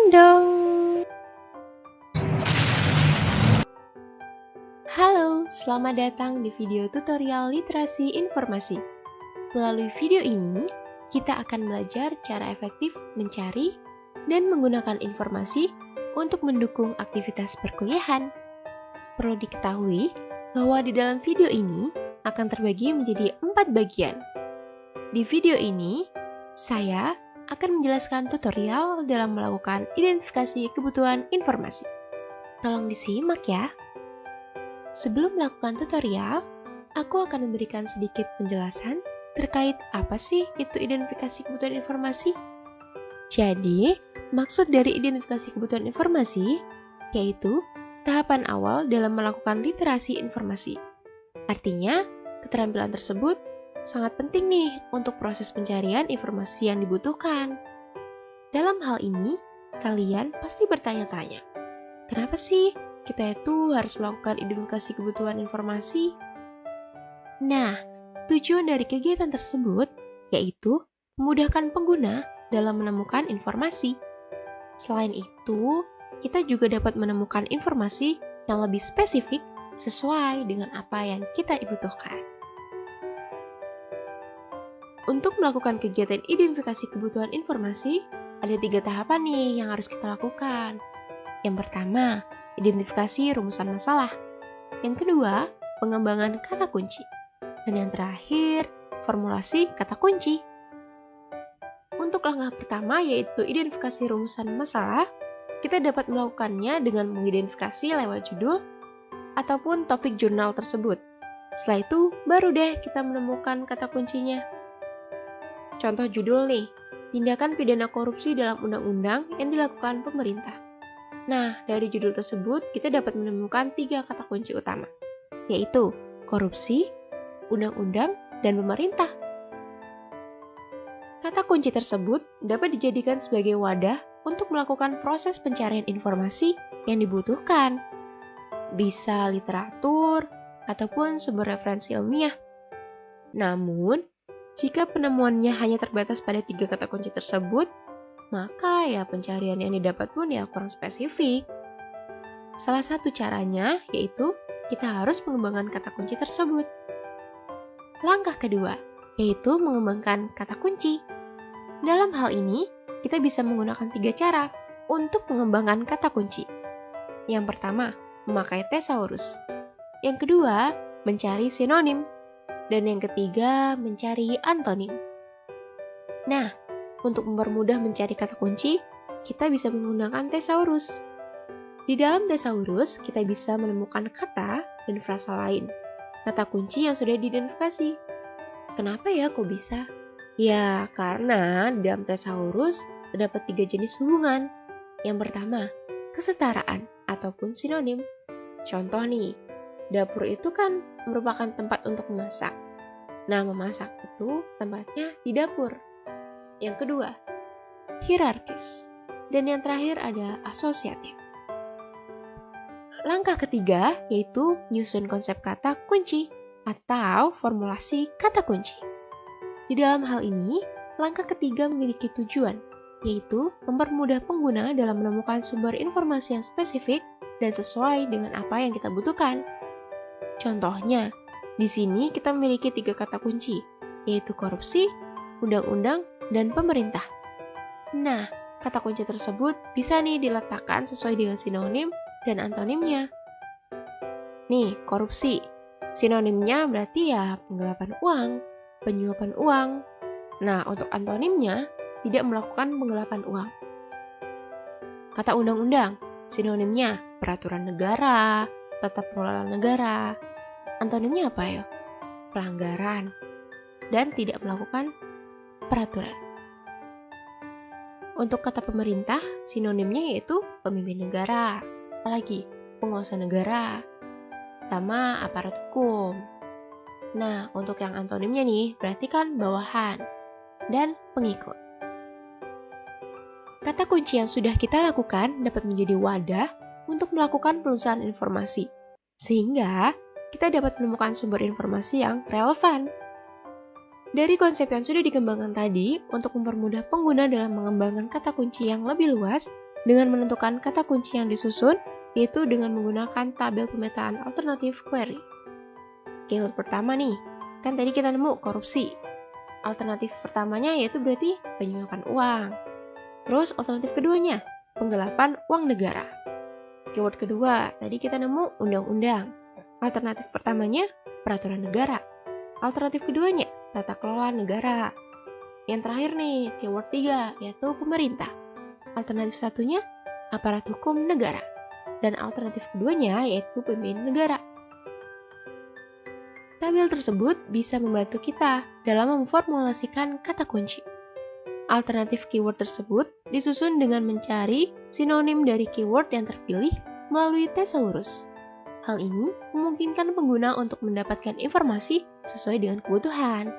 Ding dong. Halo, selamat datang di video tutorial literasi informasi. Melalui video ini, kita akan belajar cara efektif mencari dan menggunakan informasi untuk mendukung aktivitas perkuliahan. Perlu diketahui bahwa di dalam video ini akan terbagi menjadi 4 bagian. Di video ini, saya akan menjelaskan tutorial dalam melakukan identifikasi kebutuhan informasi. Tolong disimak ya. Sebelum melakukan tutorial, aku akan memberikan sedikit penjelasan terkait apa sih itu identifikasi kebutuhan informasi. Jadi, maksud dari identifikasi kebutuhan informasi yaitu tahapan awal dalam melakukan literasi informasi. Artinya, keterampilan tersebut sangat penting nih untuk proses pencarian informasi yang dibutuhkan. Dalam hal ini, kalian pasti bertanya-tanya, kenapa sih kita itu harus melakukan identifikasi kebutuhan informasi? Nah, tujuan dari kegiatan tersebut yaitu memudahkan pengguna dalam menemukan informasi. Selain itu, kita juga dapat menemukan informasi yang lebih spesifik sesuai dengan apa yang kita butuhkan. Untuk melakukan kegiatan identifikasi kebutuhan informasi, ada 3 tahapan nih yang harus kita lakukan. Yang pertama, identifikasi rumusan masalah. Yang kedua, pengembangan kata kunci. Dan yang terakhir, formulasi kata kunci. Untuk langkah pertama yaitu identifikasi rumusan masalah, kita dapat melakukannya dengan mengidentifikasi lewat judul ataupun topik jurnal tersebut. Setelah itu, baru deh kita menemukan kata kuncinya. Contoh judul nih, tindakan pidana korupsi dalam undang-undang yang dilakukan pemerintah. Nah, dari judul tersebut kita dapat menemukan 3 kata kunci utama, yaitu korupsi, undang-undang, dan pemerintah. Kata kunci tersebut dapat dijadikan sebagai wadah untuk melakukan proses pencarian informasi yang dibutuhkan. Bisa literatur, ataupun sumber referensi ilmiah. Namun, jika penemuannya hanya terbatas pada 3 kata kunci tersebut, maka ya pencarian yang didapat pun ya kurang spesifik. Salah satu caranya yaitu kita harus mengembangkan kata kunci tersebut. Langkah kedua yaitu mengembangkan kata kunci. Dalam hal ini, kita bisa menggunakan 3 cara untuk mengembangkan kata kunci. Yang pertama, memakai thesaurus. Yang kedua, mencari sinonim. Dan yang ketiga, mencari antonim. Nah, untuk mempermudah mencari kata kunci, kita bisa menggunakan thesaurus. Di dalam thesaurus, kita bisa menemukan kata dan frasa lain, kata kunci yang sudah diidentifikasi. Kenapa ya kok bisa? Ya, karena di dalam thesaurus terdapat 3 jenis hubungan. Yang pertama, kesetaraan ataupun sinonim. Contoh nih, dapur itu kan merupakan tempat untuk memasak. Nah, memasak itu tempatnya di dapur. Yang kedua, hierarkis. Dan yang terakhir ada asosiatif. Langkah ketiga yaitu menyusun konsep kata kunci atau formulasi kata kunci. Di dalam hal ini, langkah ketiga memiliki tujuan, yaitu mempermudah pengguna dalam menemukan sumber informasi yang spesifik dan sesuai dengan apa yang kita butuhkan. Contohnya, di sini kita memiliki 3 kata kunci, yaitu korupsi, undang-undang, dan pemerintah. Nah, kata kunci tersebut bisa nih diletakkan sesuai dengan sinonim dan antonimnya. Nih, korupsi. Sinonimnya berarti ya penggelapan uang, penyuapan uang. Nah, untuk antonimnya tidak melakukan penggelapan uang. Kata undang-undang, sinonimnya peraturan negara, tata kelola negara. Antonimnya apa ya? Pelanggaran dan tidak melakukan peraturan. Untuk kata pemerintah, sinonimnya yaitu pemimpin negara, apalagi penguasa negara, sama aparat hukum. Nah, untuk yang antonimnya nih, berarti kan bawahan dan pengikut. Kata kunci yang sudah kita lakukan dapat menjadi wadah untuk melakukan penelusuran informasi, sehingga kita dapat menemukan sumber informasi yang relevan. Dari konsep yang sudah dikembangkan tadi, untuk mempermudah pengguna dalam mengembangkan kata kunci yang lebih luas dengan menentukan kata kunci yang disusun, yaitu dengan menggunakan tabel pemetaan alternatif query. Keyword pertama nih, kan tadi kita nemu korupsi. Alternatif pertamanya yaitu berarti penyuapan uang. Terus alternatif keduanya, penggelapan uang negara. Keyword kedua, tadi kita nemu undang-undang. Alternatif pertamanya, peraturan negara. Alternatif keduanya, tata kelola negara. Yang terakhir nih, keyword 3, yaitu pemerintah. Alternatif satunya, aparat hukum negara. Dan alternatif keduanya, yaitu pemimpin negara. Tabel tersebut bisa membantu kita dalam memformulasikan kata kunci. Alternatif keyword tersebut disusun dengan mencari sinonim dari keyword yang terpilih melalui thesaurus. Hal ini memungkinkan pengguna untuk mendapatkan informasi sesuai dengan kebutuhan.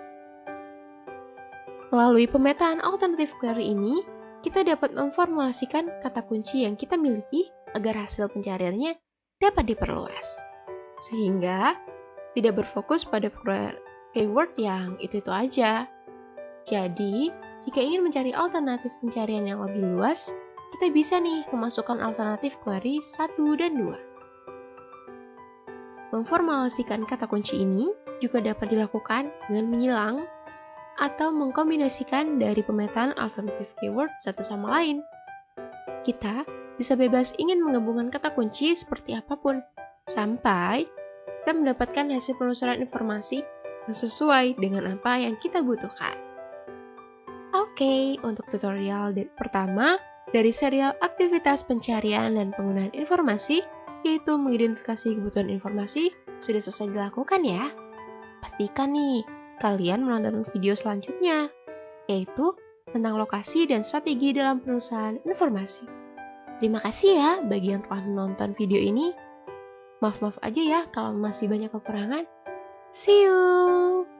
Melalui pemetaan alternatif query ini, kita dapat memformulasikan kata kunci yang kita miliki agar hasil pencariannya dapat diperluas. Sehingga tidak berfokus pada keyword yang itu-itu aja. Jadi, jika ingin mencari alternatif pencarian yang lebih luas, kita bisa nih memasukkan alternatif query 1 dan 2. Memformulasikan kata kunci ini juga dapat dilakukan dengan menyilang atau mengkombinasikan dari pemetaan alternatif keyword satu sama lain. Kita bisa bebas ingin menggabungkan kata kunci seperti apapun, sampai kita mendapatkan hasil penelusuran informasi yang sesuai dengan apa yang kita butuhkan. Oke, untuk tutorial pertama dari serial aktivitas pencarian dan penggunaan informasi, yaitu mengidentifikasi kebutuhan informasi, sudah selesai dilakukan ya. Pastikan nih, kalian menonton video selanjutnya, yaitu tentang lokasi dan strategi dalam penelusuran informasi. Terima kasih ya bagi yang telah menonton video ini. Maaf-maaf aja ya kalau masih banyak kekurangan. See you!